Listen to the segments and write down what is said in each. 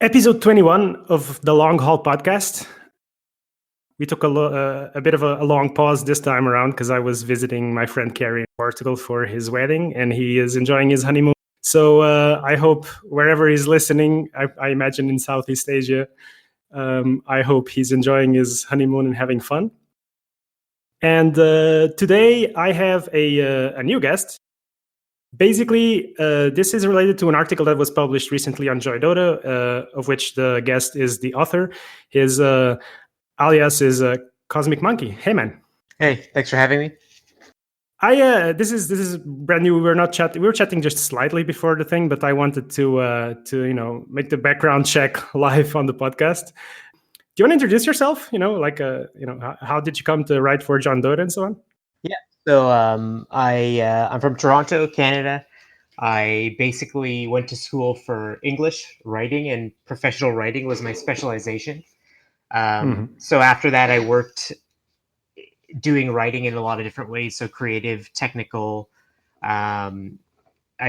Episode 21 of the Long Haul podcast. We took a bit of a long pause this time around because I was visiting my friend Kerry in Portugal for his wedding, and he is enjoying his honeymoon. So I hope wherever he's listening, I imagine in Southeast Asia, I hope he's enjoying his honeymoon and having fun. And today I have a new guest. Basically, this is related to an article that was published recently on Joy Dota, of which the guest is the author. His alias is CozmikMonkey. Hey, man. Hey, thanks for having me. This is brand new. We were chatting just slightly before the thing, but I wanted to make the background check live on the podcast. Do you want to introduce yourself? How did you come to write for John Dota and so on? Yeah. So I'm from Toronto, Canada. I basically went to school for English writing, and professional writing was my specialization. So after that, I worked doing writing in a lot of different ways. So creative, technical. I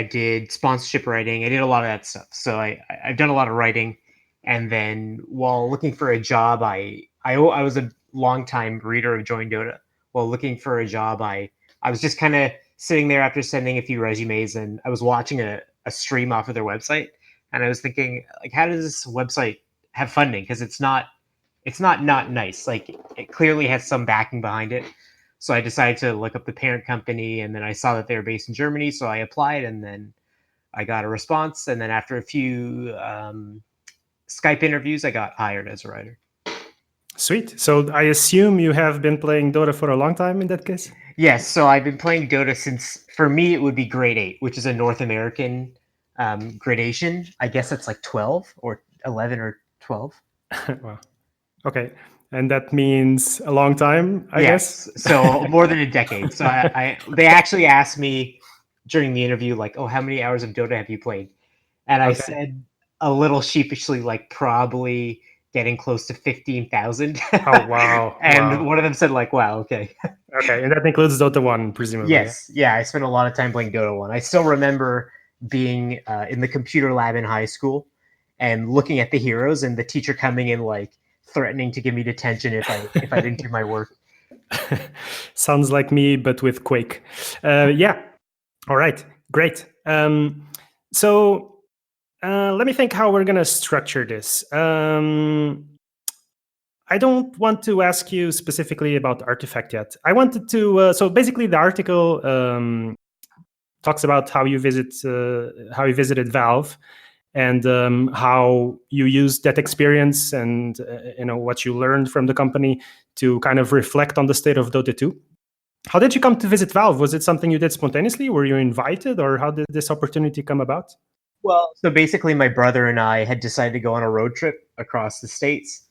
did sponsorship writing. I did a lot of that stuff. So I've done a lot of writing. And then while looking for a job, I was a longtime reader of Join Dota. While looking for a job, I was just kind of sitting there after sending a few resumes, and I was watching a stream off of their website, and I was thinking, like, how does this website have funding? Because it's not nice. Like, it clearly has some backing behind it. So I decided to look up the parent company, and then I saw that they were based in Germany, so I applied, and then I got a response, and then after a few Skype interviews, I got hired as a writer. Sweet. So I assume you have been playing Dota for a long time in that case? Yes. So I've been playing Dota since, for me, it would be grade 8, which is a North American gradation. I guess it's like 12 or 11 or 12. Wow. Okay. And that means a long time, I guess? So more than a decade. So they actually asked me during the interview, like, oh, how many hours of Dota have you played? And I said a little sheepishly, like, probably getting close to 15,000. Oh, wow. And one of them said, like, wow, okay. Okay, and that includes Dota 1, presumably. Yes, yeah, I spent a lot of time playing Dota 1. I still remember being in the computer lab in high school and looking at the heroes and the teacher coming in, like, threatening to give me detention if I didn't do my work. Sounds like me, but with Quake. Yeah. All right. Great. So let me think how we're going to structure this. I don't want to ask you specifically about Artifact yet. I wanted to. So basically, the article talks about how you visited Valve, and how you used that experience and what you learned from the company to kind of reflect on the state of Dota 2. How did you come to visit Valve? Was it something you did spontaneously? Were you invited, or how did this opportunity come about? Well, so basically my brother and I had decided to go on a road trip across the States.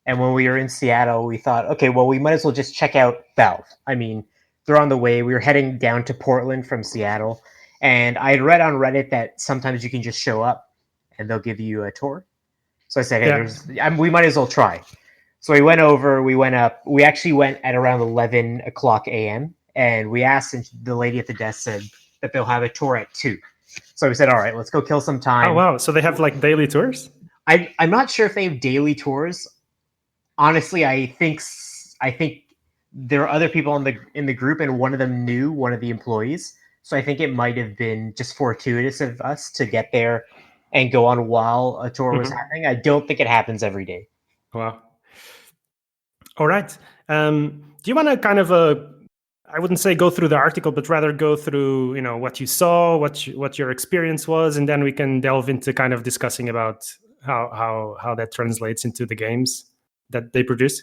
And when we were in Seattle, we thought, okay, well, we might as well just check out Valve. I mean, they're on the way. We were heading down to Portland from Seattle. And I had read on Reddit that sometimes you can just show up and they'll give you a tour. So I said, hey, we might as well try. So we went over, we went up. We actually went at around 11 o'clock a.m. And we asked, and the lady at the desk said that they'll have a tour at 2. So we said, all right, let's go kill some time. Oh, wow. So they have like daily tours? I'm not sure if they have daily tours. Honestly, I think there are other people in the group, and one of them knew one of the employees. So I think it might have been just fortuitous of us to get there and go on while a tour was happening. I don't think it happens every day. Wow. All right. Do you want to kind of I wouldn't say go through the article, but rather go through, what you saw, what your experience was, and then we can delve into kind of discussing about how that translates into the games that they produce?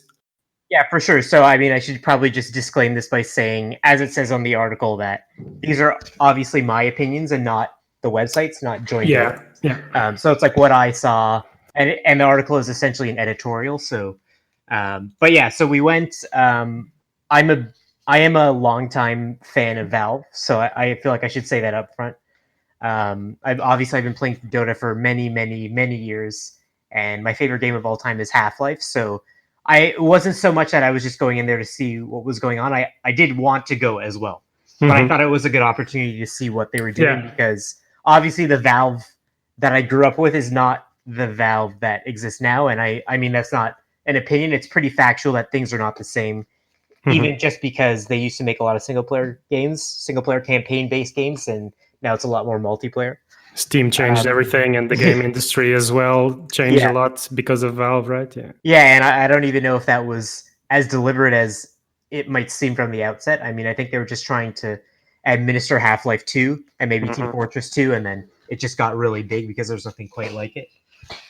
Yeah, for sure. So, I mean, I should probably just disclaim this by saying, as it says on the article, that these are obviously my opinions and not the website's, not Join Dota. Yeah. So it's like what I saw, and the article is essentially an editorial. So, but yeah, so we went. I am a longtime fan of Valve, so I feel like I should say that up front. I've been playing Dota for many, many, many years, and my favorite game of all time is Half-Life. So it wasn't so much that I was just going in there to see what was going on. I did want to go as well, but I thought it was a good opportunity to see what they were doing because obviously the Valve that I grew up with is not the Valve that exists now. And I mean, that's not an opinion. It's pretty factual that things are not the same, even just because they used to make a lot of single player games, single player campaign based games, and now it's a lot more multiplayer. Steam changed everything, and the game industry as well changed a lot because of Valve, right? Yeah, and I don't even know if that was as deliberate as it might seem from the outset. I mean, I think they were just trying to administer Half-Life 2 and maybe Team Fortress 2, and then it just got really big because there's nothing quite like it.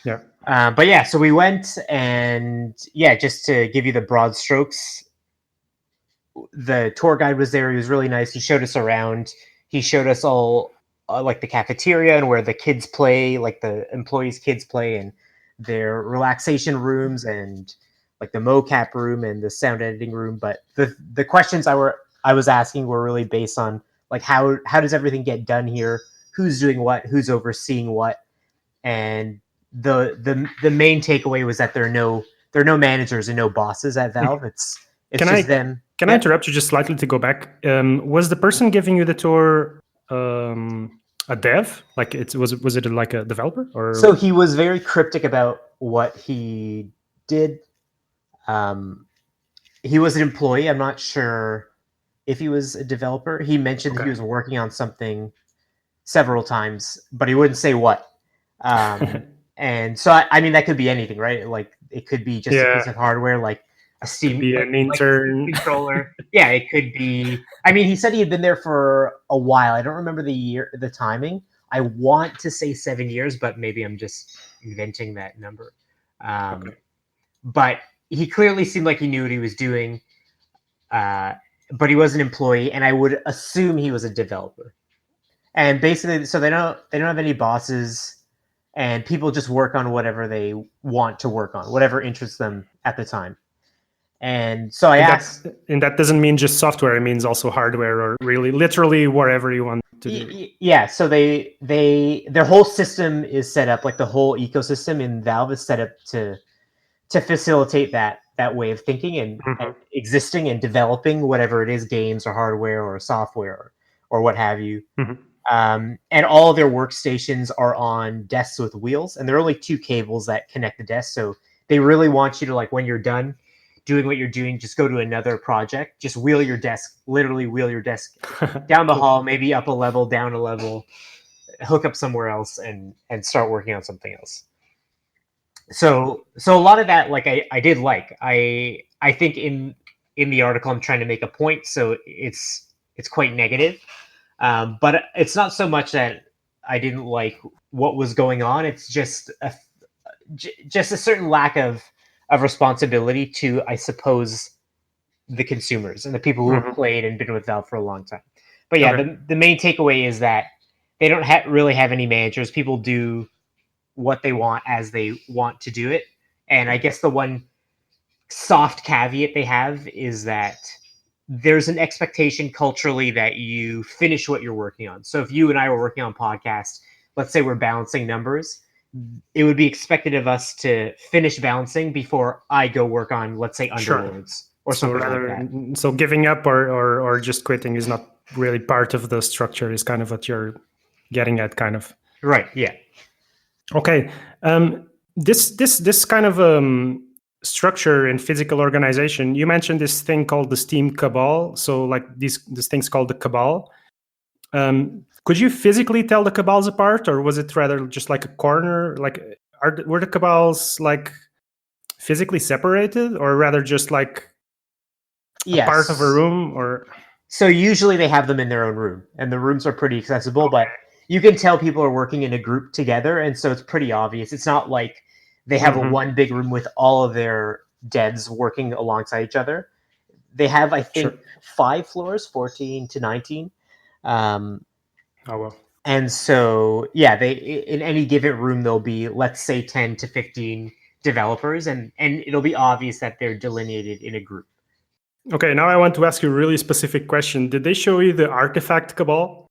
Yeah. But yeah, so we went, and yeah, just to give you the broad strokes, the tour guide was there. He was really nice. He showed us around. He showed us all like the cafeteria and where the kids play, like the employees' kids play, and their relaxation rooms, and like the mocap room and the sound editing room. But the questions I was asking were really based on like how does everything get done here? Who's doing what? Who's overseeing what? And the main takeaway was that there are no managers and no bosses at Valve. It's just them. Can I interrupt you just slightly to go back? Was the person giving you the tour a dev? Like was it like a developer? Or so he was very cryptic about what he did. He was an employee. I'm not sure if he was a developer. He mentioned that he was working on something several times, but he wouldn't say what. And so I mean that could be anything, right? Like it could be just a piece of hardware, like a Steam, an intern controller. Yeah, it could be. I mean, he said he had been there for a while. I don't remember the timing. I want to say 7 years, but maybe I'm just inventing that number. But he clearly seemed like he knew what he was doing. But he was an employee, and I would assume he was a developer. And basically, so they don't have any bosses, and people just work on whatever they want to work on, whatever interests them at the time. And so I asked, and that doesn't mean just software; it means also hardware, or really, literally, whatever you want to do. Yeah. So their whole system is set up, like the whole ecosystem in Valve is set up to facilitate that way of thinking and existing and developing whatever it is, games or hardware or software or what have you. And all of their workstations are on desks with wheels, and there are only 2 cables that connect the desks. So they really want you to, like, when you're done doing what you're doing, just go to another project, just literally wheel your desk down the hall, maybe up a level, down a level, hook up somewhere else and start working on something else. So a lot of that, like I did like. I think in the article I'm trying to make a point, so it's quite negative. But it's not so much that I didn't like what was going on. It's just a certain lack of responsibility to, I suppose, the consumers and the people who have played and been with Valve for a long time. But yeah, the main takeaway is that they don't really have any managers. People do what they want as they want to do it. And I guess the one soft caveat they have is that there's an expectation culturally that you finish what you're working on. So if you and I were working on podcasts, let's say we're balancing numbers, it would be expected of us to finish balancing before I go work on, let's say, Underlords or something like that. So giving up or just quitting is not really part of the structure, is kind of what you're getting at, kind of. Right, yeah. Okay. This kind of structure in physical organization, you mentioned this thing called the Steam cabal. So like this thing's called the cabal. Could you physically tell the cabals apart, or was it rather just like a corner? Like, were the cabals like physically separated, or rather just like a part of a room? Or so usually they have them in their own room, and the rooms are pretty accessible, but you can tell people are working in a group together, and so it's pretty obvious. It's not like they have one big room with all of their devs working alongside each other. They have, I think, 5 floors, 14 to 19. And so, yeah, they in any given room there'll be, let's say, 10 to 15 developers, and it'll be obvious that they're delineated in a group. Okay, now I want to ask you a really specific question. Did they show you the artifact cabal?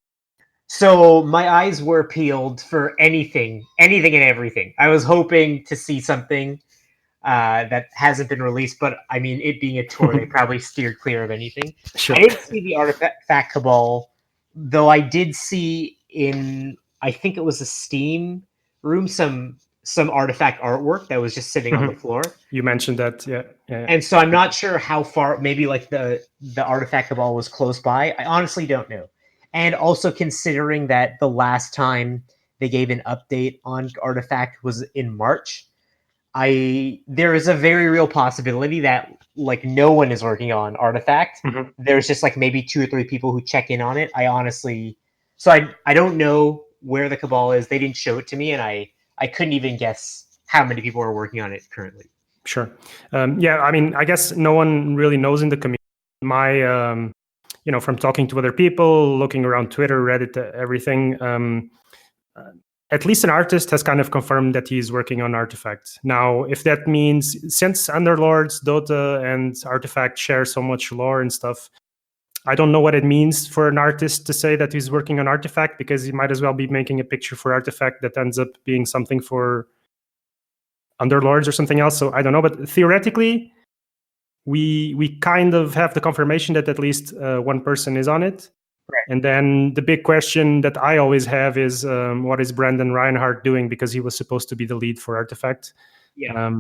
So my eyes were peeled for anything and everything. I was hoping to see something that hasn't been released, but I mean, it being a tour, they probably steered clear of anything. I didn't see the artifact cabal, though I did see in, I think it was a Steam room, some some artifact artwork that was just sitting on the floor. You mentioned that, yeah. And so I'm not sure how far. Maybe like the artifact cabal was close by. I honestly don't know. And also considering that the last time they gave an update on artifact was in March, there is a very real possibility that like no one is working on artifact. There's just like maybe 2 or 3 people who check in on it. I don't know where the cabal is. They didn't show it to me, and I couldn't even guess how many people are working on it currently. Sure. Yeah, I mean, I guess no one really knows in the community. From talking to other people, looking around Twitter, Reddit, everything, at least an artist has kind of confirmed that he's working on Artifact. Now, if that means, since Underlords, Dota, and Artifact share so much lore and stuff, I don't know what it means for an artist to say that he's working on Artifact, because he might as well be making a picture for Artifact that ends up being something for Underlords or something else. So I don't know, but theoretically, we kind of have the confirmation that at least one person is on it. Right. And then the big question that I always have is, what is Brandon Reinhardt doing? Because he was supposed to be the lead for Artifact. Yeah.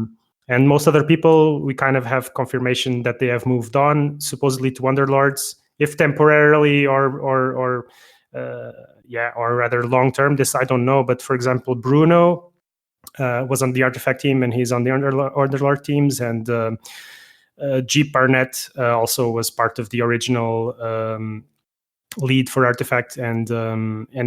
And most other people, we kind of have confirmation that they have moved on, supposedly to Underlords, if temporarily or rather long term. This I don't know. But for example, Bruno was on the Artifact team, and he's on the Underlord teams, and Jeep Barnett also was part of the original lead for Artifact, and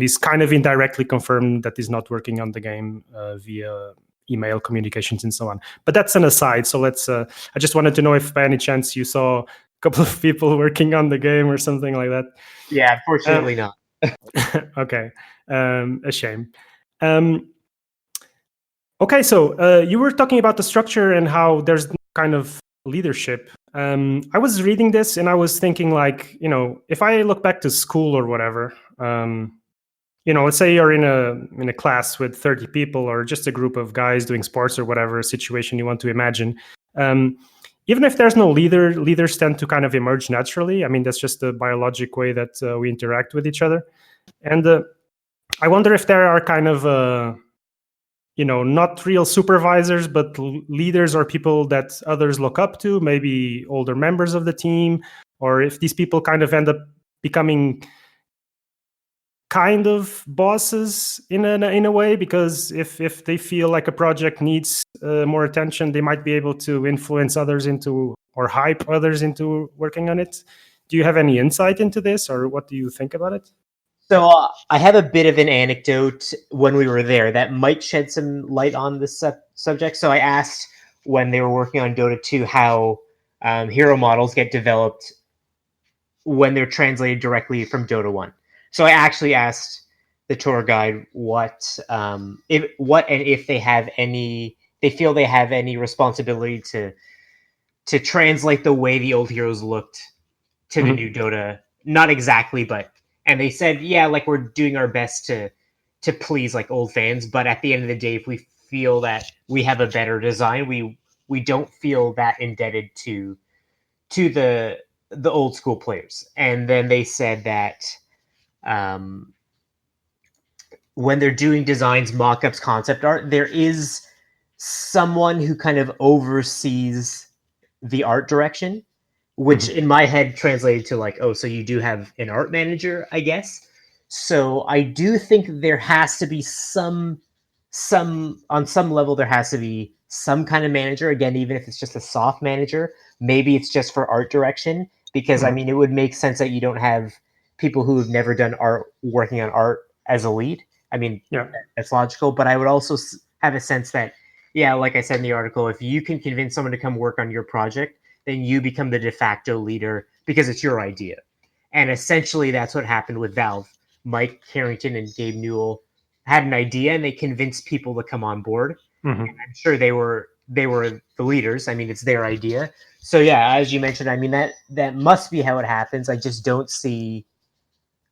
he's kind of indirectly confirmed that he's not working on the game via email communications and so on. But that's an aside. So let's. I just wanted to know if by any chance you saw a couple of people working on the game or something like that. Yeah, unfortunately not. Okay, a shame. Okay, so you were talking about the structure and how there's kind of leadership. I was reading this and I was thinking, like, if I look back to school or whatever, let's say you're in a class with 30 people, or just a group of guys doing sports or whatever situation you want to imagine. Even if there's no leader, leaders tend to kind of emerge naturally. I mean, that's just the biologic way that we interact with each other. And I wonder if there are kind of not real supervisors, but leaders or people that others look up to, maybe older members of the team, or if these people kind of end up becoming kind of bosses in a way, because if they feel like a project needs more attention, they might be able to influence others into, or hype others into working on it. Do you have any insight into this, or what do you think about it? So I have a bit of an anecdote when we were there that might shed some light on this subject. So I asked when they were working on Dota 2 how hero models get developed when they're translated directly from Dota 1. So I actually asked the tour guide if they feel they have any responsibility to translate the way the old heroes looked to the new Dota. Not exactly, and they said, yeah, like, we're doing our best to please like old fans, but at the end of the day, if we feel that we have a better design, we don't feel that indebted to the old school players. And then they said that when they're doing designs, mock-ups, concept art, there is someone who kind of oversees the art direction, which in my head translated to like, oh, so you do have an art manager, I guess. So I do think there has to be some on some level, there has to be some kind of manager, again, even if it's just a soft manager. Maybe it's just for art direction, because I mean, it would make sense that you don't have people who have never done art working on art as a lead. I mean, yeah, that's logical, but I would also have a sense that, yeah, like I said in the article, if you can convince someone to come work on your project, then you become the de facto leader because it's your idea. And essentially that's what happened with Valve. Mike Carrington and Gabe Newell had an idea and they convinced people to come on board. And I'm sure they were the leaders. I mean, it's their idea. So yeah, as you mentioned, I mean, that must be how it happens. I just don't see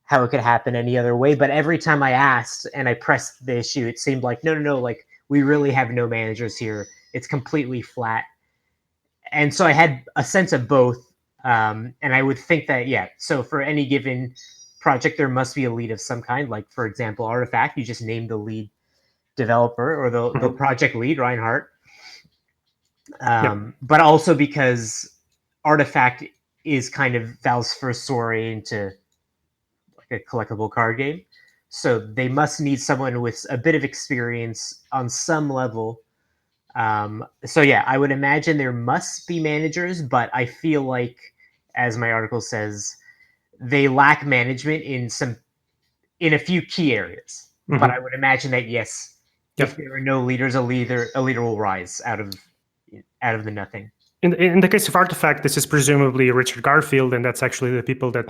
how it could happen any other way. But every time I asked and I pressed the issue, it seemed like, no, like, we really have no managers here. It's completely flat. And so I had a sense of both. And I would think that, yeah, so for any given project, there must be a lead of some kind. Like, for example, Artifact, you just name the lead developer or the Mhm. project lead, Reinhardt. But also because Artifact is kind of Valve's first foray into like a collectible card game. So they must need someone with a bit of experience on some level. So yeah, I would imagine there must be managers, but I feel like, as my article says, they lack management in a few key areas. But I would imagine that yes, if there are no leaders, a leader will rise out of the nothing. In the case of Artifact, this is presumably Richard Garfield, and that's actually the people that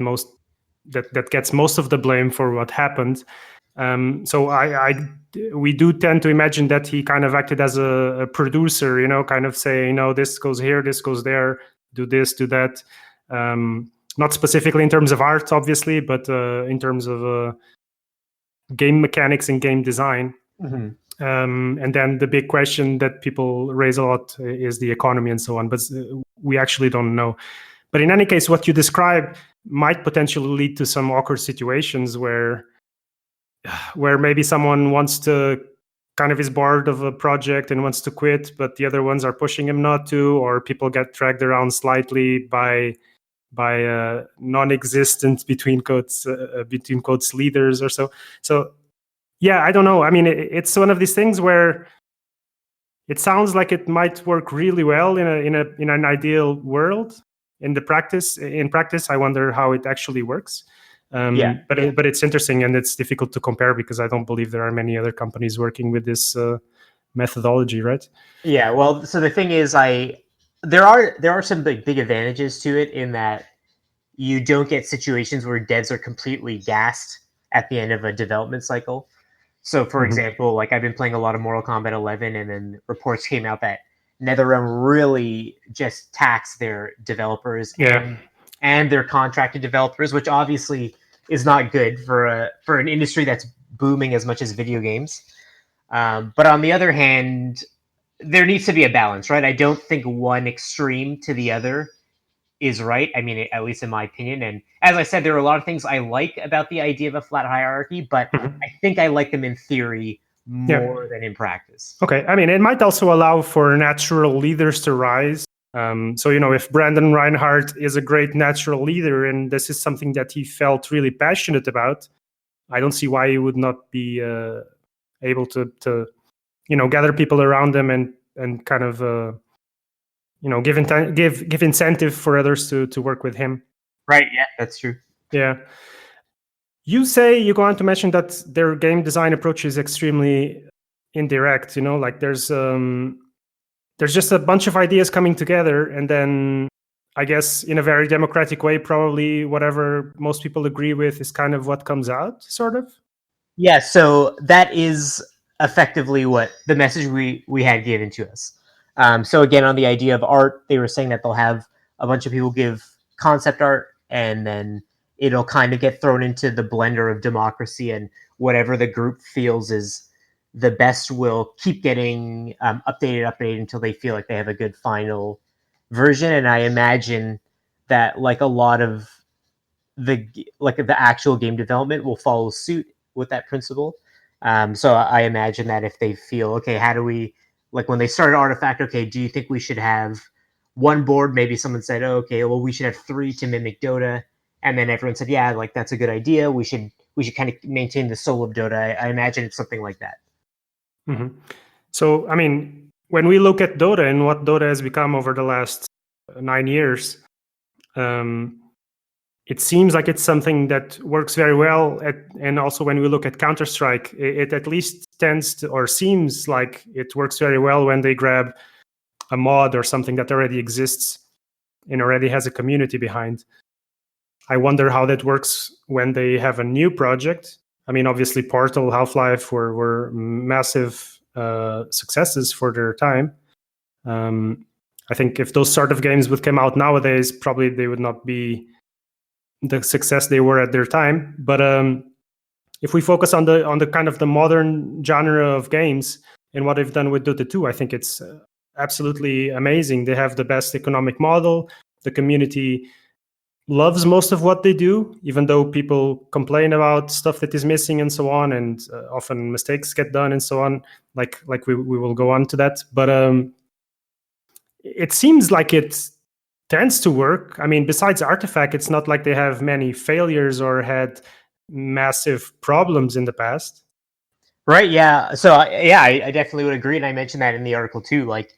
gets most of the blame for what happened. So we do tend to imagine that he kind of acted as a producer, kind of saying, no, this goes here, this goes there, do this, do that. Not specifically in terms of art, obviously, but in terms of game mechanics and game design. Mm-hmm. And then the big question that people raise a lot is the economy and so on, but we actually don't know. But in any case, what you described might potentially lead to some awkward situations where maybe someone wants to kind of is bored of a project and wants to quit, but the other ones are pushing him not to, or people get dragged around slightly by non-existent between codes leaders or so. So yeah, I don't know. I mean, it's one of these things where it sounds like it might work really well in an ideal world. In practice, I wonder how it actually works. But it's interesting, and it's difficult to compare because I don't believe there are many other companies working with this methodology, right? Yeah. Well, so the thing is, there are some big advantages to it in that you don't get situations where devs are completely gassed at the end of a development cycle. So, for example, like I've been playing a lot of Mortal Kombat 11, and then reports came out that NetherRealm really just taxed their developers and their contracted developers, which obviously is not good for an industry that's booming as much as video games. But on the other hand, there needs to be a balance, right? I don't think one extreme to the other is right. I mean, at least in my opinion. And as I said, there are a lot of things I like about the idea of a flat hierarchy, but I think I like them in theory more than in practice. Okay. I mean, it might also allow for natural leaders to rise. So, if Brandon Reinhardt is a great natural leader and this is something that he felt really passionate about, I don't see why he would not be able to gather people around him and kind of give incentive for others to work with him. Right. Yeah, that's true. Yeah. You go on to mention that their game design approach is extremely indirect. Like there's just a bunch of ideas coming together, and then I guess in a very democratic way, probably whatever most people agree with is kind of what comes out, sort of. Yeah. So that is effectively what the message we had given to us. So again, on the idea of art, they were saying that they'll have a bunch of people give concept art, and then it'll kind of get thrown into the blender of democracy, and whatever the group feels is the best will keep getting updated until they feel like they have a good final version. And I imagine that like a lot of the actual game development will follow suit with that principle. So I imagine that if they feel, okay, how do we, like when they started Artifact, okay, do you think we should have one board? Maybe someone said, oh, okay, well, we should have 3 to mimic Dota. And then everyone said, yeah, like that's a good idea. We should kind of maintain the soul of Dota. I imagine it's something like that. Mm-hmm. So, I mean, when we look at Dota and what Dota has become over the last 9 years, it seems like it's something that works very well. And also when we look at Counter-Strike, it at least tends to, or seems like it works very well when they grab a mod or something that already exists and already has a community behind. I wonder how that works when they have a new project. I mean, obviously Portal, Half-Life were massive successes for their time. I think if those sort of games would come out nowadays, probably they would not be the success they were at their time. But if we focus on the kind of the modern genre of games and what they've done with Dota 2, I think it's absolutely amazing. They have the best economic model. The community, loves most of what they do, even though people complain about stuff that is missing and so on, and often mistakes get done and so on. Like we will go on to that, but it seems like it tends to work. I mean, besides Artifact, it's not like they have many failures or had massive problems in the past. Right. Yeah. So I definitely would agree, and I mentioned that in the article too. Like,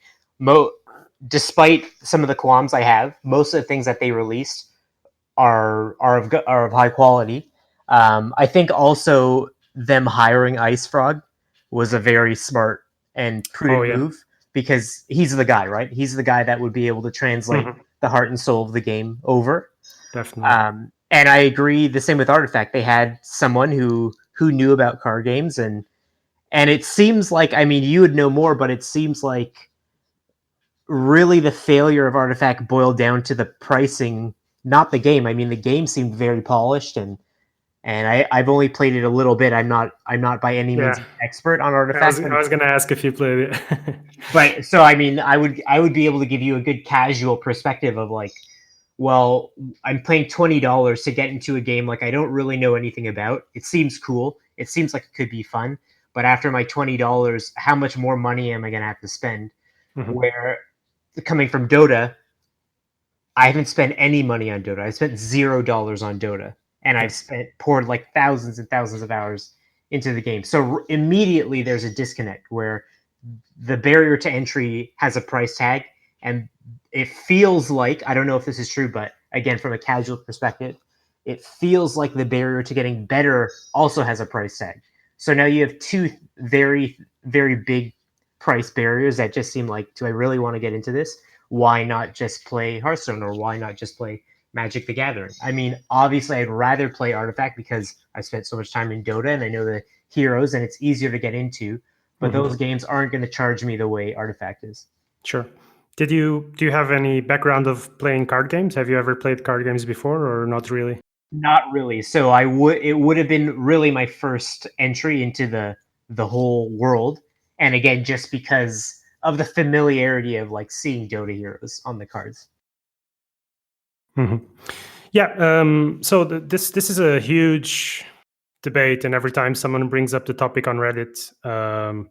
despite some of the qualms I have, most of the things that they released are of high quality. I think also them hiring Ice Frog was a very smart and prudent move, because he's the guy, right? He's the guy that would be able to translate the heart and soul of the game over. Definitely. And I agree. The same with Artifact. They had someone who knew about card games, and it seems like, I mean, you would know more, but it seems like really the failure of Artifact boiled down to the pricing, not the game. I mean, the game seemed very polished, and I've only played it a little bit. I'm not by any means an expert on Artifact. I was going to ask if you played it. But so, I mean, I would be able to give you a good casual perspective of like, well, I'm paying $20 to get into a game like I don't really know anything about. It seems cool. It seems like it could be fun. But after my $20, how much more money am I going to have to spend? Where, coming from Dota, I haven't spent any money on Dota. I spent $0 on Dota, and I've poured like thousands and thousands of hours into the game. So immediately there's a disconnect where the barrier to entry has a price tag, and it feels like, I don't know if this is true, but again, from a casual perspective, it feels like the barrier to getting better also has a price tag. So now you have two very, very big price barriers that just seem like, do I really want to get into this? Why not just play Hearthstone, or why not just play Magic the Gathering? I mean, obviously I'd rather play Artifact because I spent so much time in Dota and I know the heroes and it's easier to get into, but those games aren't going to charge me the way Artifact is. Sure. Do you have any background of playing card games? Have you ever played card games before, or not really? Not really. So it would have been really my first entry into the whole world. And again, just because of the familiarity of like seeing Dota heroes on the cards. Yeah. So this is a huge debate, and every time someone brings up the topic on Reddit,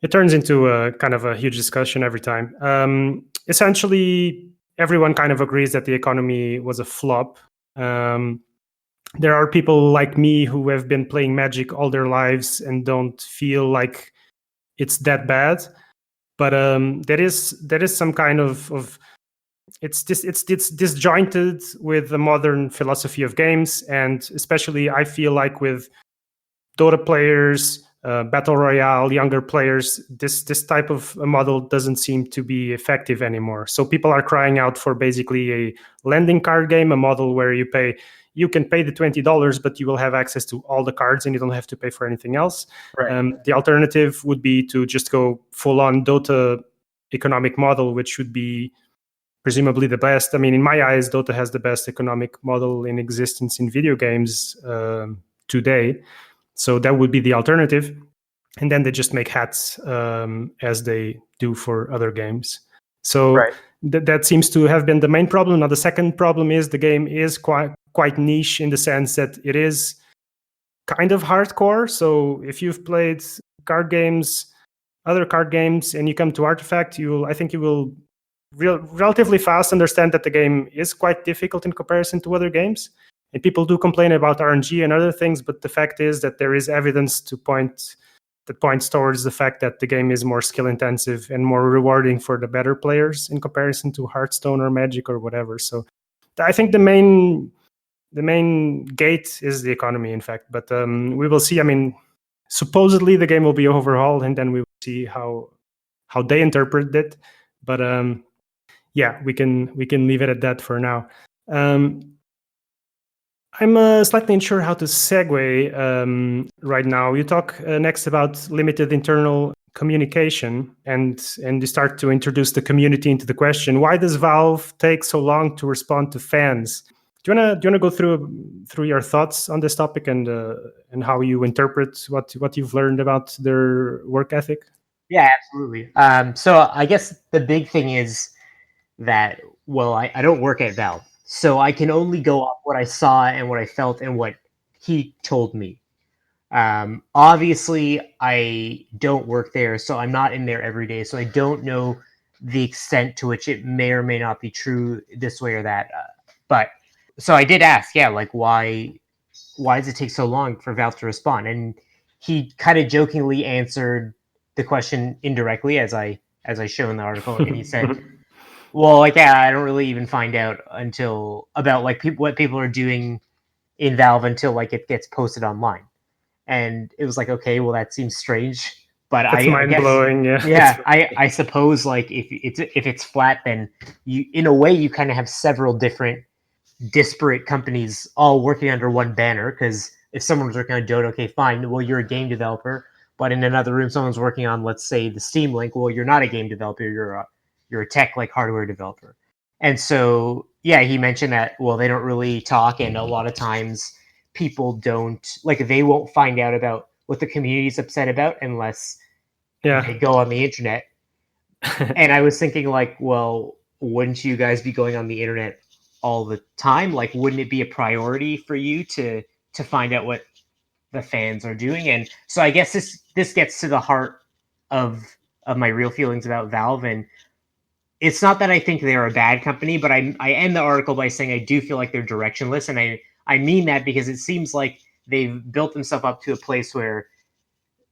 it turns into a kind of a huge discussion every time. Essentially, everyone kind of agrees that the economy was a flop. There are people like me who have been playing Magic all their lives and don't feel like it's that bad. But there is some kind of it's disjointed with the modern philosophy of games, and especially I feel like with Dota players, battle royale, younger players, this type of a model doesn't seem to be effective anymore. So people are crying out for basically a lending card game, a model where you can pay the $20, but you will have access to all the cards and you don't have to pay for anything else. Right. The alternative would be to just go full on Dota economic model, which would be presumably the best. I mean, in my eyes, Dota has the best economic model in existence in video games today. So that would be the alternative. And then they just make hats as they do for other games. So that seems to have been the main problem. Now, the second problem is the game is quite niche in the sense that it is kind of hardcore. So if you've played card games, other card games, and you come to Artifact, I think you will relatively fast understand that the game is quite difficult in comparison to other games. And people do complain about RNG and other things, but the fact is that there is evidence that points towards the fact that the game is more skill intensive and more rewarding for the better players in comparison to Hearthstone or Magic or whatever. So I think the main gate is the economy, in fact. But we will see. I mean, supposedly the game will be overhauled, and then we will see how they interpret it. But yeah, we can leave it at that for now. I'm slightly unsure how to segue right now. You talk next about limited internal communication, and you start to introduce the community into the question. Why does Valve take so long to respond to fans? Do you wanna go through your thoughts on this topic and how you interpret what you've learned about their work ethic? Yeah, absolutely. So I guess the big thing is that, well, I don't work at Valve. So I can only go off what I saw and what I felt and what he told me. Obviously, I don't work there, so I'm not in there every day, so I don't know the extent to which it may or may not be true this way or that. But so I did ask, yeah, like why does it take so long for Valve to respond? And he kind of jokingly answered the question indirectly, as I show in the article, and he said, "Well, like yeah, I don't really even find out until about like what people are doing in Valve until like it gets posted online." And it was like, okay, well that seems strange, but That's I mind guess blowing. Yeah. yeah, I suppose like if it's flat, then you in a way you kind of have several different disparate companies all working under one banner. Because if someone's working on Dota, okay, fine, well you're a game developer, but in another room someone's working on, let's say, the Steam Link, well you're not a game developer, you're a tech like hardware developer. And so yeah, he mentioned that well they don't really talk, and a lot of times people don't like they won't find out about what the community's upset about unless Yeah. they go on the internet. And I was thinking like, well, wouldn't you guys be going on the internet all the time? Like, wouldn't it be a priority for you to find out what the fans are doing? And so I guess this gets to the heart of my real feelings about Valve. And it's not that I think they're a bad company, but I end the article by saying I do feel like they're directionless, and I mean that because it seems like they've built themselves up to a place where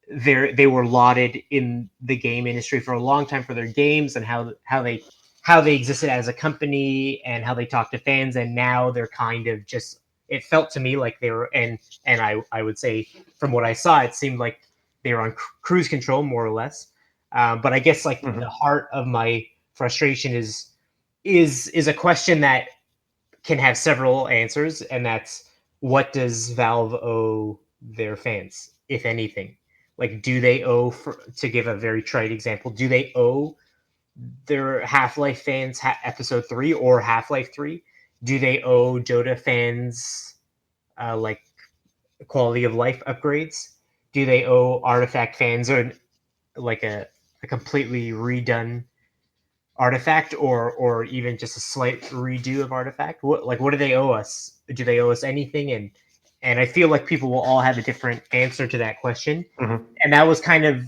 they were lauded in the game industry for a long time for their games and how they existed as a company and how they talk to fans, and now they're kind of just, it felt to me like they were, and I would say from what I saw it seemed like they were on cruise control more or less. But I guess like the heart of my frustration is a question that can have several answers, and that's what does Valve owe their fans, if anything? Like, do they owe, to give a very trite example, do they owe their Half-Life fans Episode 3 or Half-Life 3? Do they owe Dota fans like quality of life upgrades? Do they owe Artifact fans or like a completely redone Artifact, or even just a slight redo of Artifact? What do they owe us? Do they owe us anything? And I feel like people will all have a different answer to that question. And that was kind of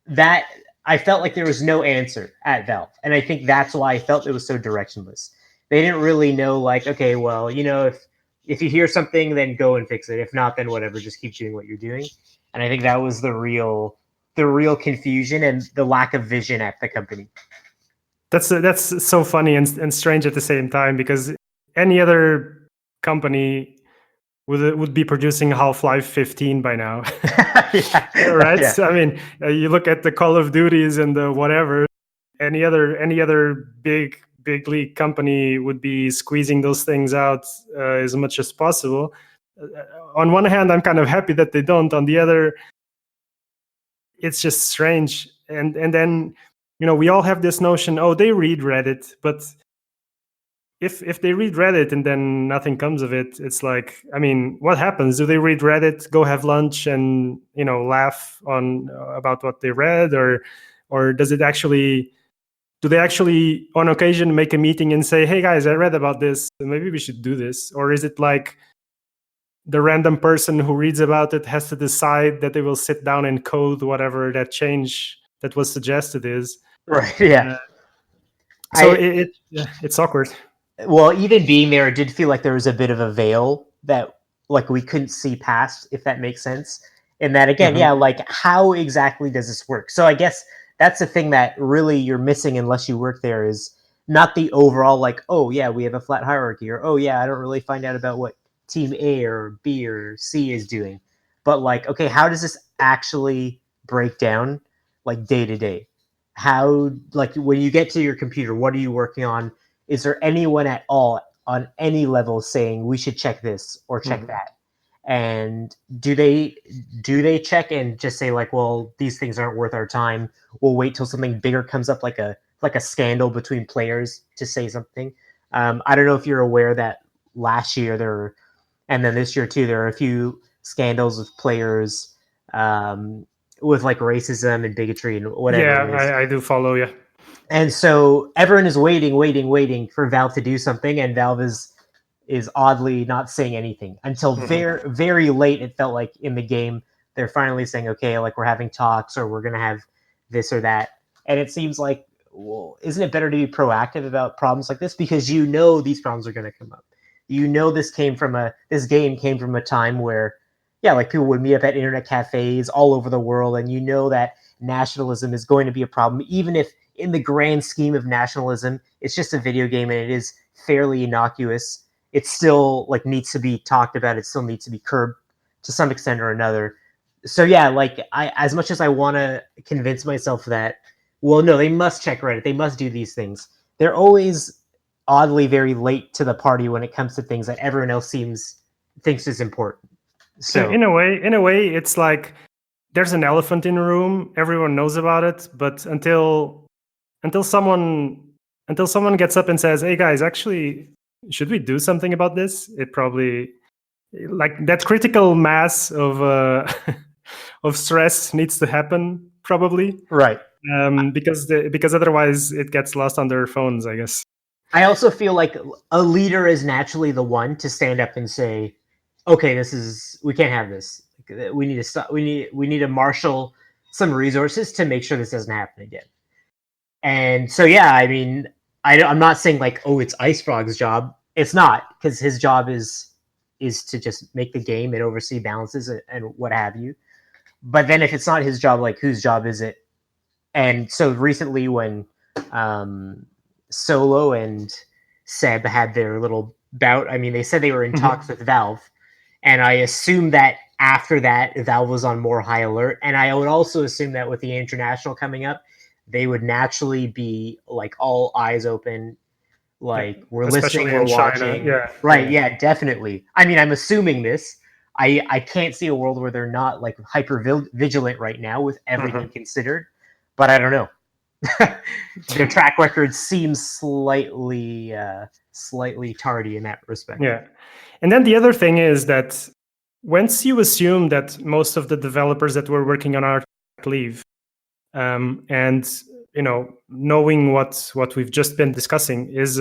that. I felt like there was no answer at Valve, and I think that's why I felt it was so directionless. They didn't really know, like, okay, well, if you hear something, then go and fix it. If not, then whatever, just keep doing what you're doing. And I think that was the real confusion and the lack of vision at the company. That's so funny and strange at the same time, because any other company would be producing Half-Life 15 by now. Right? Yeah. So, I mean, you look at the Call of Duties and the whatever, any other big league company would be squeezing those things out as much as possible. On one hand, I'm kind of happy that they don't. On the other, it's just strange. And then, we all have this notion, oh, they read Reddit, but if they read Reddit and then nothing comes of it, it's like, I mean, what happens? Do they read Reddit, go have lunch, and laugh on about what they read, or does it actually? Do they actually, on occasion, make a meeting and say, "Hey guys, I read about this. Maybe we should do this"? Or is it like the random person who reads about it has to decide that they will sit down and code whatever that change that was suggested is? Right. Yeah. So it's awkward. Well, even being there, it did feel like there was a bit of a veil that like we couldn't see past, if that makes sense. And that again, yeah, like how exactly does this work? So I guess that's the thing that really you're missing unless you work there, is not the overall like, oh yeah, we have a flat hierarchy, or oh yeah, I don't really find out about what team A or B or C is doing. But like, okay, how does this actually break down like day to day? How, like, when you get to your computer, what are you working on? Is there anyone at all on any level saying we should check this or check that? And do they check and just say like, well, these things aren't worth our time, we'll wait till something bigger comes up, like a scandal between players, to say something? I don't know if you're aware that last year and then this year too, there are a few scandals with players with like racism and bigotry and whatever it is. Yeah, I do follow. Yeah. And so everyone is waiting for Valve to do something, and Valve is is oddly not saying anything until very, very late. It felt like in the game they're finally saying, okay, like we're having talks or we're going to have this or that. And it seems like, well, isn't it better to be proactive about problems like this? Because you know these problems are going to come up. You know this game came from a time where, yeah, like people would meet up at internet cafes all over the world, and you know that nationalism is going to be a problem, even if in the grand scheme of nationalism, it's just a video game and it is fairly innocuous. It still like needs to be talked about. It still needs to be curbed to some extent or another. So yeah, like as much as I want to convince myself that, well, no, they must check Reddit. They must do these things. They're always oddly very late to the party when it comes to things that everyone else thinks is important. So in a way, it's like there's an elephant in the room. Everyone knows about it, but until someone gets up and says, "Hey guys, actually, should we do something about this?" It probably like that critical mass of of stress needs to happen probably, right. because otherwise it gets lost on their phones, I guess. I also feel like a leader is naturally the one to stand up and say, "Okay, we can't have this. We need to stop. We need to marshal some resources to make sure this doesn't happen again." And so, yeah, I mean, I'm not saying like, oh, it's Ice Frog's job. It's not, because his job is to just make the game and oversee balances and what have you. But then if it's not his job, like whose job is it? And so recently when Solo and Seb had their little bout, I mean, they said they were in talks with Valve. And I assume that after that, Valve was on more high alert. And I would also assume that with the international coming up, they would naturally be like all eyes open. Like we're especially listening, we're watching. China. Yeah, definitely. I mean, I'm assuming this. I can't see a world where they're not like hyper vigilant right now with everything considered, but I don't know. Their track record seems slightly tardy in that respect. Yeah, and then the other thing is that once you assume that most of the developers that were working on Arc leave, and knowing what we've just been discussing is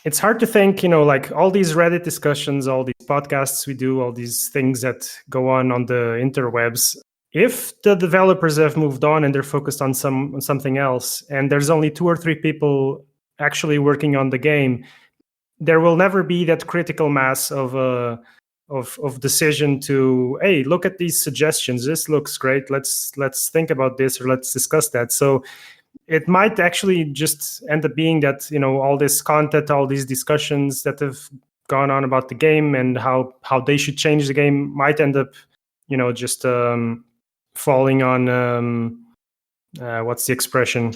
it's hard to think, like all these Reddit discussions, all these podcasts we do, all these things that go on the interwebs. If the developers have moved on and they're focused on something else, and there's only 2 or 3 people actually working on the game, there will never be that critical mass of decision to, hey, look at these suggestions. This looks great. Let's think about this, or let's discuss that. So it might actually just end up being that, all this content, all these discussions that have gone on about the game and how they should change the game might end up, just falling on what's the expression?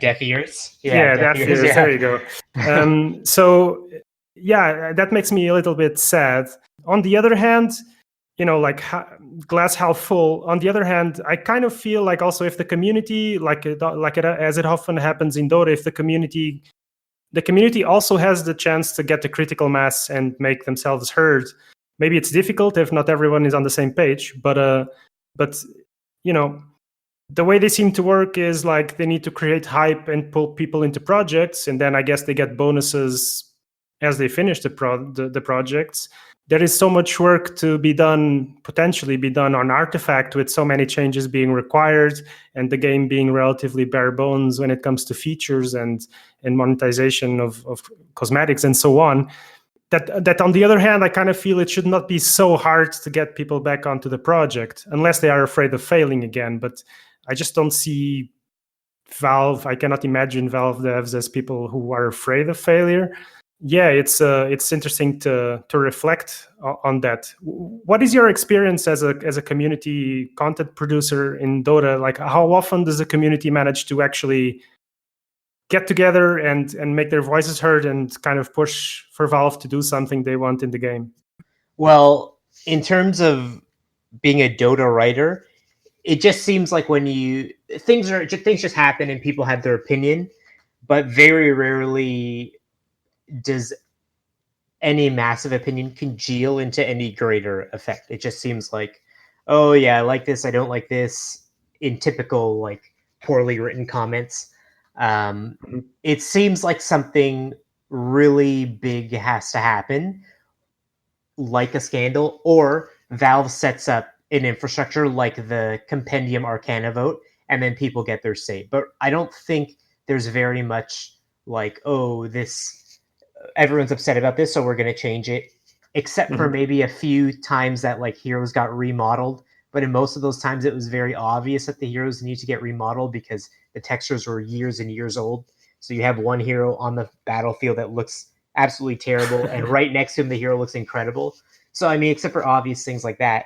Deaf ears. Yeah, deaf ears. Yeah. There you go. So yeah, that makes me a little bit sad. On the other hand, like glass half full. On the other hand, I kind of feel like also if the community, as it often happens in Dota, if the community also has the chance to get the critical mass and make themselves heard. Maybe it's difficult if not everyone is on the same page, but the way they seem to work is like they need to create hype and pull people into projects, and then I guess they get bonuses as they finish the projects. There is so much work to potentially be done on Artifact, with so many changes being required and the game being relatively bare bones when it comes to features and monetization of cosmetics and so on. That on the other hand, I kind of feel it should not be so hard to get people back onto the project unless they are afraid of failing again. But I just don't see Valve. I cannot imagine Valve devs as people who are afraid of failure. Yeah, it's interesting to reflect on that. What is your experience as a community content producer in Dota? Like, how often does the community manage to actually get together and make their voices heard and kind of push for Valve to do something they want in the game? Well, in terms of being a Dota writer, it just seems like when things just happen and people have their opinion, but very rarely does any massive opinion congeal into any greater effect. It just seems like, oh yeah, I like this, I don't like this, in typical like poorly written comments. It seems like something really big has to happen, like a scandal, or Valve sets up an infrastructure like the Compendium Arcana vote, and then people get their say. But I don't think there's very much like, oh, this everyone's upset about this, so we're going to change it. Except for maybe a few times that like heroes got remodeled, but in most of those times it was very obvious that the heroes need to get remodeled because the textures were years and years old. So you have one hero on the battlefield that looks absolutely terrible, and right next to him the hero looks incredible. So I mean, except for obvious things like that,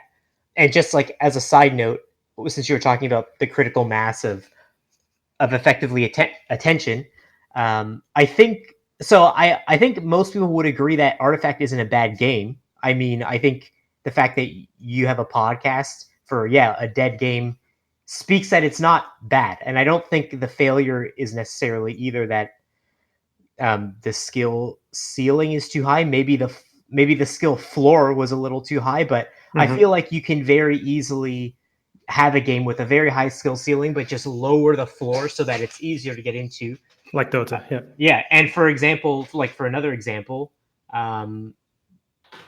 and just like as a side note, since you were talking about the critical mass of effectively attention, I think so. I think most people would agree that Artifact isn't a bad game. I mean, I think the fact that you have a podcast for a dead game speaks that it's not bad, and I don't think the failure is necessarily either that the skill ceiling is too high. Maybe the skill floor was a little too high, but I feel like you can very easily have a game with a very high skill ceiling, but just lower the floor so that it's easier to get into. Like Dota, yeah. Yeah, and for another example,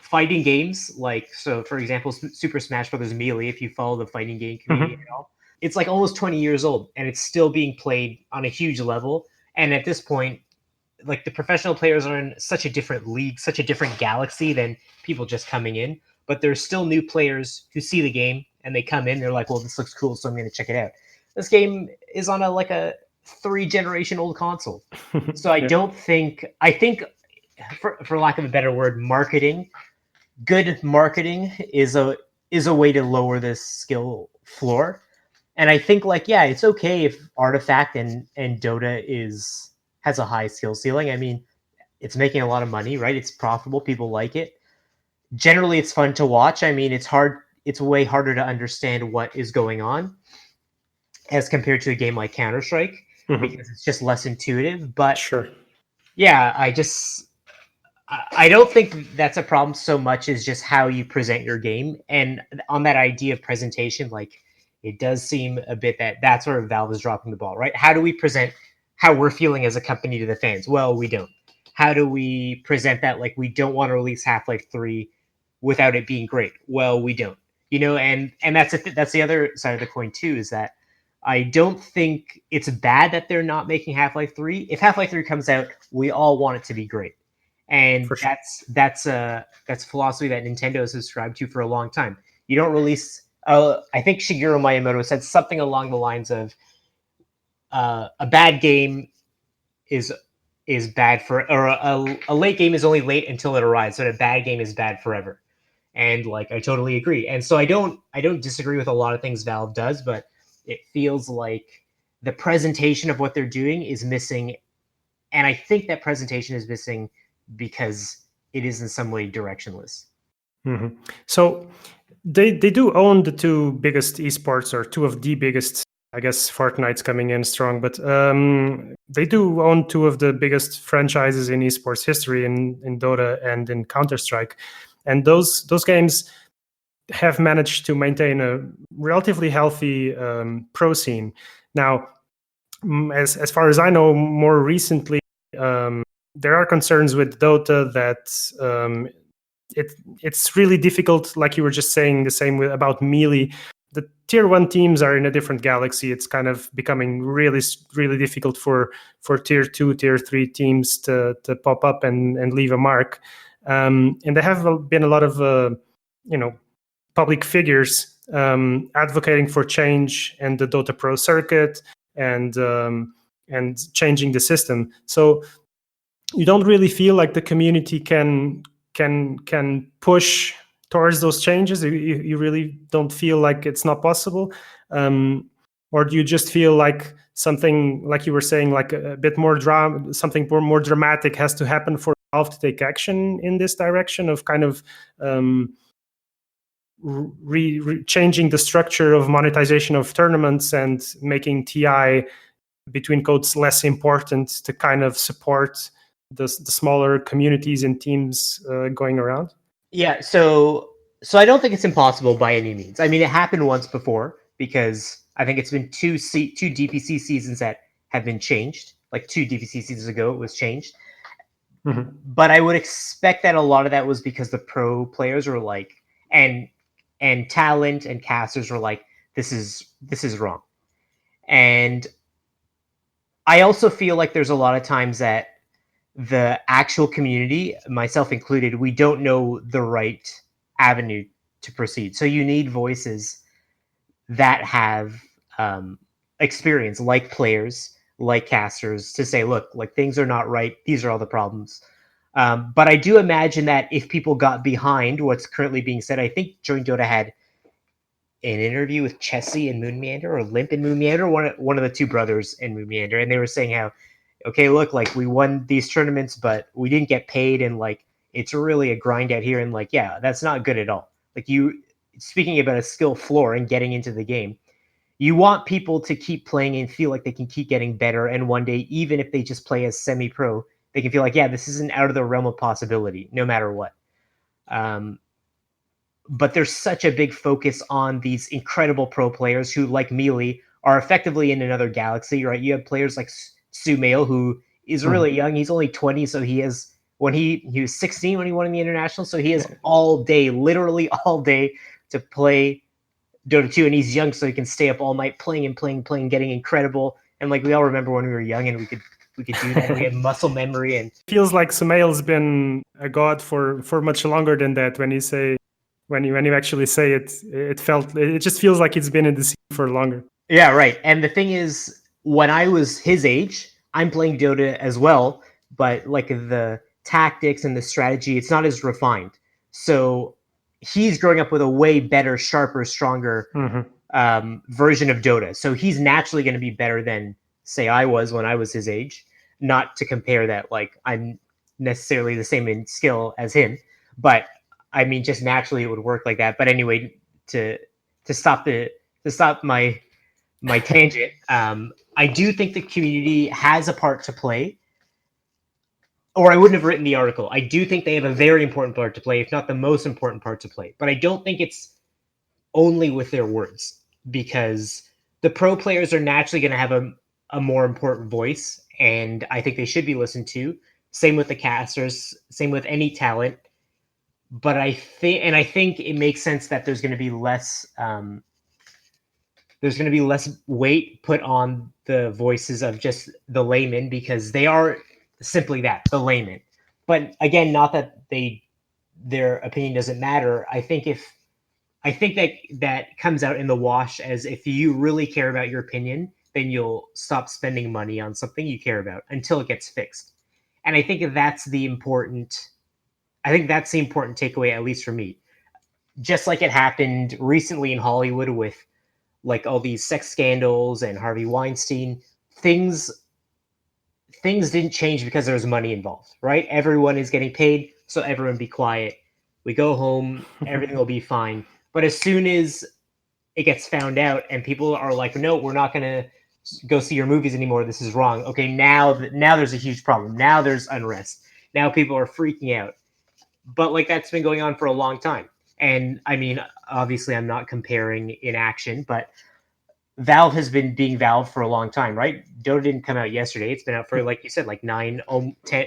fighting games for example, Super Smash Brothers Melee. If you follow the fighting game community at all, it's like almost 20 years old, and it's still being played on a huge level. And at this point, like the professional players are in such a different league, such a different galaxy than people just coming in. But there's still new players who see the game and they come in. They're like, "Well, this looks cool, so I'm going to check it out." This game is on a 3-generation old console, so I don't think. I think, for lack of a better word, good marketing is a way to lower this skill floor. And I think it's okay if Artifact and Dota has a high skill ceiling. I mean, it's making a lot of money, right? It's profitable. People like it. Generally, it's fun to watch. I mean, it's way harder to understand what is going on as compared to a game like Counter-Strike because it's just less intuitive. But sure. Yeah, I don't think that's a problem so much as just how you present your game. And on that idea of presentation, it does seem a bit that's where Valve is dropping the ball, right? How do we present how we're feeling as a company to the fans? Well, we don't. How do we present that we don't want to release Half-Life 3 without it being great? Well, we don't. And that's the other side of the coin too, is that I don't think it's bad that they're not making Half-Life 3. If Half-Life 3 comes out, we all want it to be great. And sure. that's a philosophy that Nintendo has subscribed to for a long time. You don't release. I think Shigeru Miyamoto said something along the lines of, "A bad game is bad for, or a late game is only late until it arrives, but a bad game is bad forever." And I totally agree. And so I don't disagree with a lot of things Valve does, but it feels like the presentation of what they're doing is missing, and I think that presentation is missing because it is in some way directionless. So they do own the two biggest esports, or two of the biggest. I guess Fortnite's coming in strong, but they do own two of the biggest franchises in esports history in Dota and in Counter-Strike. And those games have managed to maintain a relatively healthy pro scene. Now, as far as I know, more recently, there are concerns with Dota that it's really difficult, like you were just saying, the same about Melee. The tier 1 teams are in a different galaxy. It's kind of becoming really, really difficult for tier 2, tier 3 teams to pop up and leave a mark. And there have been a lot of public figures advocating for change and the Dota Pro circuit and changing the system. So you don't really feel like the community can push towards those changes. You really don't feel like it's not possible, or do you just feel like something, like you were saying, like a bit more something more dramatic has to happen for Valve to take action in this direction of kind of changing the structure of monetization of tournaments and making TI between codes less important to kind of support the smaller communities and teams going around? Yeah, so I don't think it's impossible by any means. I mean, it happened once before because I think it's been two DPC seasons that have been changed. Like 2 DPC seasons ago, it was changed. But I would expect that a lot of that was because the pro players were like, and talent and casters were like, this is wrong. And I also feel like there's a lot of times that the actual community, myself included, we don't know the right avenue to proceed. So you need voices that have experience, like players, like casters, to say, look, like things are not right. These are all the problems. But I do imagine that if people got behind what's currently being said, I think during Dota had an interview with Chessie and Moon Meander, or Limp and Moon Meander, one of the two brothers in Moon Meander, and they were saying how, okay, look, like we won these tournaments, but we didn't get paid, and like it's really a grind out here, and like yeah, that's not good at all. Like you, speaking about a skill floor and getting into the game, you want people to keep playing and feel like they can keep getting better, and one day, even if they just play as semi-pro, they can feel like, yeah, this isn't out of the realm of possibility, no matter what. But there's such a big focus on these incredible pro players who, like Mealy, are effectively in another galaxy, right? You have players like Sumail, who is really young. He's only 20, so he has, when he was 16 when he won in the international, so he has all day, literally all day, to play Dota 2, and he's young, so he can stay up all night playing and playing, getting incredible. And like we all remember when we were young, and we could do that. We had muscle memory, and feels like Sumail's been a god for much longer than that. When you say, when you actually say it, it just feels like it's been in the scene for longer. Yeah, right. And the thing is, when I was his age, I'm playing Dota as well, but like the tactics and the strategy, it's not as refined. So he's growing up with a way better, sharper, stronger version of Dota. So he's naturally going to be better than, say, I was when I was his age. Not to compare that, like I'm necessarily the same in skill as him, but I mean, just naturally it would work like that. But anyway, to stop my tangent, I do think the community has a part to play, or I wouldn't have written the article. I do think they have a very important part to play, if not the most important part to play. But I don't think it's only with their words, because the pro players are naturally going to have a more important voice, and I think they should be listened to. Same with the casters, same with any talent. But I think it makes sense that there's going to be less weight put on the voices of just the layman, because they are simply that, the layman. But again, not that their opinion doesn't matter. I think that comes out in the wash, as if you really care about your opinion, then you'll stop spending money on something you care about until it gets fixed. And I think that's the important takeaway, at least for me. Just like it happened recently in Hollywood with like all these sex scandals and Harvey Weinstein, things didn't change because there was money involved, right? Everyone is getting paid, so everyone be quiet. We go home, everything will be fine. But as soon as it gets found out and people are like, no, we're not going to go see your movies anymore, this is wrong. Okay, now there's a huge problem. Now there's unrest. Now people are freaking out. But like that's been going on for a long time. And I mean, obviously I'm not comparing in action, but Valve has been being Valve for a long time, right? Dota didn't come out yesterday. It's been out for, like you said, like 9, 10.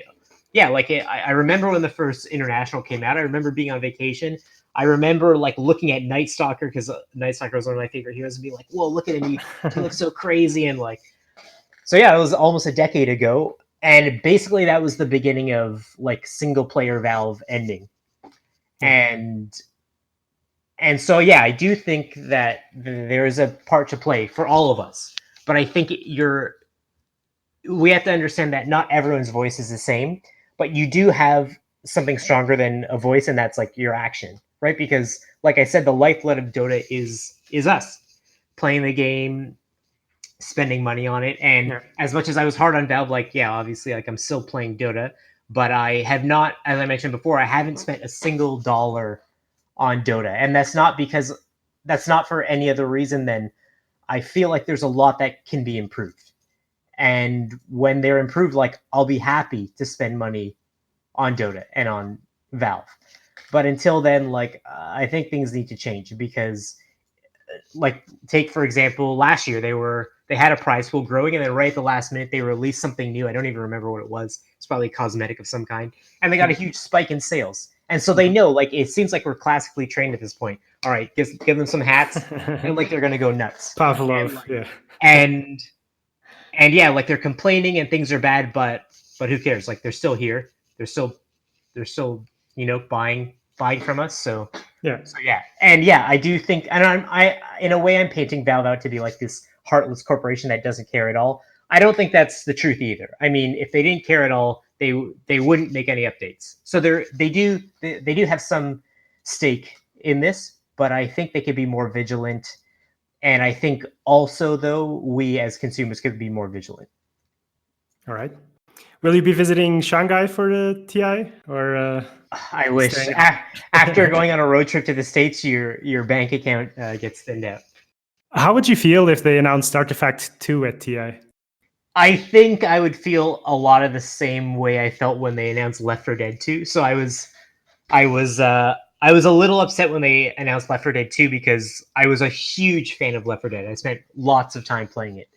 Yeah, like I remember when the first International came out. I remember being on vacation. I remember like looking at Night Stalker, because Night Stalker was one of my favorite heroes, and be like, whoa, look at him. He looks so crazy. And like, so yeah, it was almost a decade ago. And basically that was the beginning of like single player Valve ending. And so, yeah, I do think that there is a part to play for all of us. But I think we have to understand that not everyone's voice is the same, but you do have something stronger than a voice, and that's like your action, right? Because, like I said, the lifeblood of Dota is us playing the game, spending money on it. And as much as I was hard on Valve, like, yeah, obviously, like I'm still playing Dota, but I have not, as I mentioned before, I haven't spent a single dollar on Dota. And that's not for any other reason than I feel like there's a lot that can be improved. And when they're improved, like I'll be happy to spend money on Dota and on Valve. But until then, like I think things need to change, because like take for example, last year they had a prize pool growing, and then right at the last minute they released something new. I don't even remember what it was. It's probably a cosmetic of some kind, and they got a huge spike in sales. And so they know, like, it seems like we're classically trained at this point. All right, give them some hats, and like they're gonna go nuts. Pavlov, And, like, yeah. and yeah, like they're complaining and things are bad, but who cares? Like they're still here. They're still buying from us. So Yeah. And yeah, I do think, and I in a way I'm painting Valve out to be like this heartless corporation that doesn't care at all. I don't think that's the truth either. I mean, if they didn't care at all, they wouldn't make any updates. So they do have some stake in this, but I think they could be more vigilant. And I think also, though, we as consumers could be more vigilant. All right. Will you be visiting Shanghai for the TI, or? I wish after going on a road trip to the States, your bank account gets thinned out. How would you feel if they announced Artifact 2 at TI? I think I would feel a lot of the same way I felt when they announced Left 4 Dead 2. So I was a little upset when they announced Left 4 Dead 2 because I was a huge fan of Left 4 Dead. I spent lots of time playing it.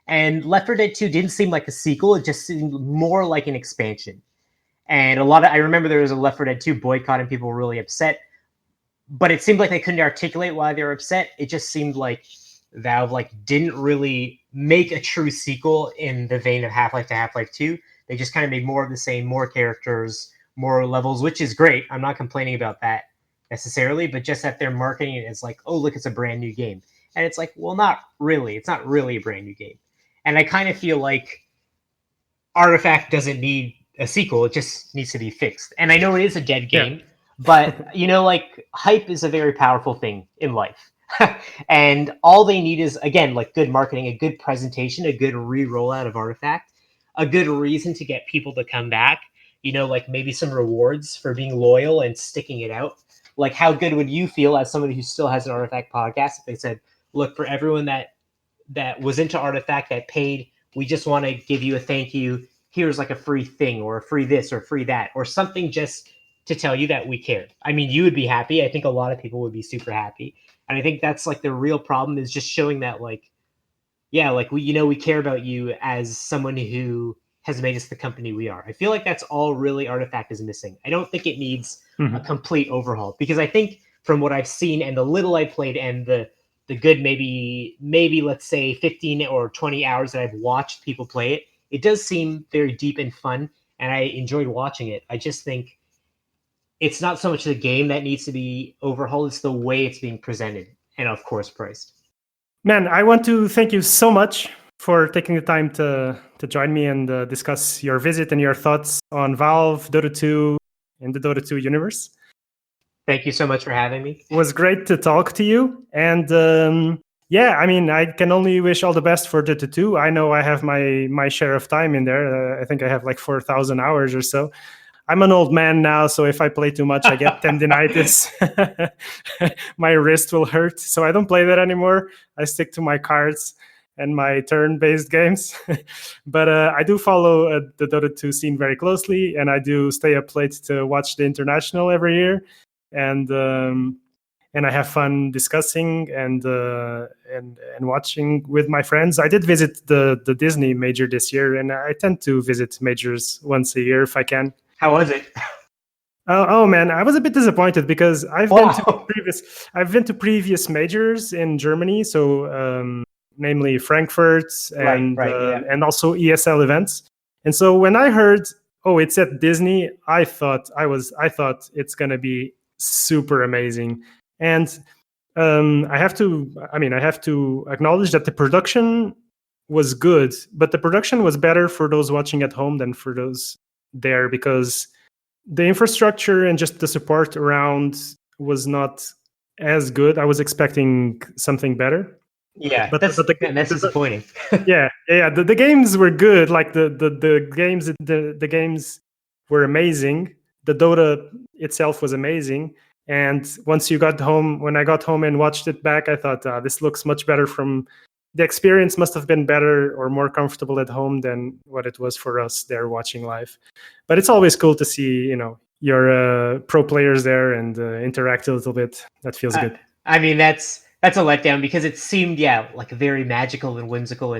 And Left 4 Dead 2 didn't seem like a sequel, it just seemed more like an expansion. And I remember there was a Left 4 Dead 2 boycott and people were really upset, but it seemed like they couldn't articulate why they were upset. It just seemed like Valve didn't really make a true sequel in the vein of Half-Life to Half-Life 2. They just kind of made more of the same, more characters, more levels, which is great. I'm not complaining about that necessarily, but just that they're marketing it as like, oh, look, it's a brand new game. And it's like, well, not really. It's not really a brand new game. And I kind of feel like Artifact doesn't need a sequel, it just needs to be fixed. And I know it is a dead game, but hype is a very powerful thing in life. And all they need is, again, like good marketing, a good presentation, a good re-rollout of Artifact, a good reason to get people to come back, like maybe some rewards for being loyal and sticking it out. Like, how good would you feel as somebody who still has an Artifact podcast if they said, look, for everyone that was into Artifact, that paid, we just want to give you a thank you. Here's like a free thing or a free this or free that or something just to tell you that we care. I mean, you would be happy. I think a lot of people would be super happy. And I think that's like the real problem, is just showing that we care about you as someone who has made us the company we are. I feel like that's all really Artifact is missing. I don't think it needs a complete overhaul, because I think from what I've seen and the little I played and the good maybe let's say 15 or 20 hours that I've watched people play it, it does seem very deep and fun, and I enjoyed watching it. I just think it's not so much the game that needs to be overhauled, it's the way it's being presented and, of course, priced. Man, I want to thank you so much for taking the time to join me and discuss your visit and your thoughts on Valve, Dota 2, and the Dota 2 universe. Thank you so much for having me. It was great to talk to you. And I mean, I can only wish all the best for Dota 2. I know I have my share of time in there. I think I have like 4,000 hours or so. I'm an old man now, so if I play too much, I get tendinitis. My wrist will hurt, so I don't play that anymore. I stick to my cards and my turn-based games. But I do follow the Dota 2 scene very closely, and I do stay up late to watch the International every year. And I have fun discussing and watching with my friends. I did visit the Disney major this year, and I tend to visit majors once a year if I can. How was it? Oh man, I was a bit disappointed because I've been to previous majors in Germany, so namely Frankfurt and and also ESL events. And so when I heard, oh, it's at Disney, I thought it's gonna be super amazing. And I have to acknowledge that the production was good, but the production was better for those watching at home than for those there, because the infrastructure and just the support around was not as good. I was expecting something better. Yeah, but that's disappointing. Yeah. The games were good. Like the games were amazing. The Dota itself was amazing. And once you got home, when I got home and watched it back, I thought this looks much better. The experience must have been better or more comfortable at home than what it was for us there watching live. But it's always cool to see, your pro players there and interact a little bit. That feels good. I mean, that's that's a letdown because it seemed like very magical and whimsical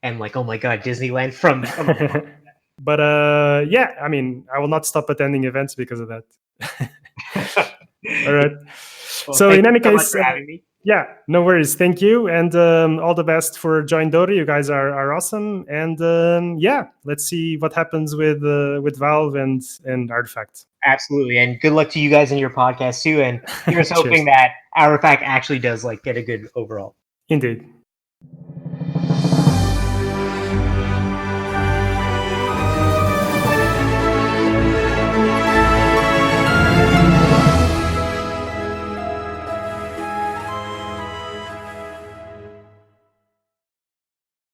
and like, oh my god, Disneyland from But yeah, I mean, I will not stop attending events because of that. All right. Well, So thank in you any so much case, for having me. yeah, no worries. Thank you, and all the best for Join Dota. You guys are awesome, and yeah, let's see what happens with Valve and Artifact. Absolutely, and good luck to you guys in your podcast too. And here's Cheers. hoping that Artifact actually does like get a good overall. Indeed.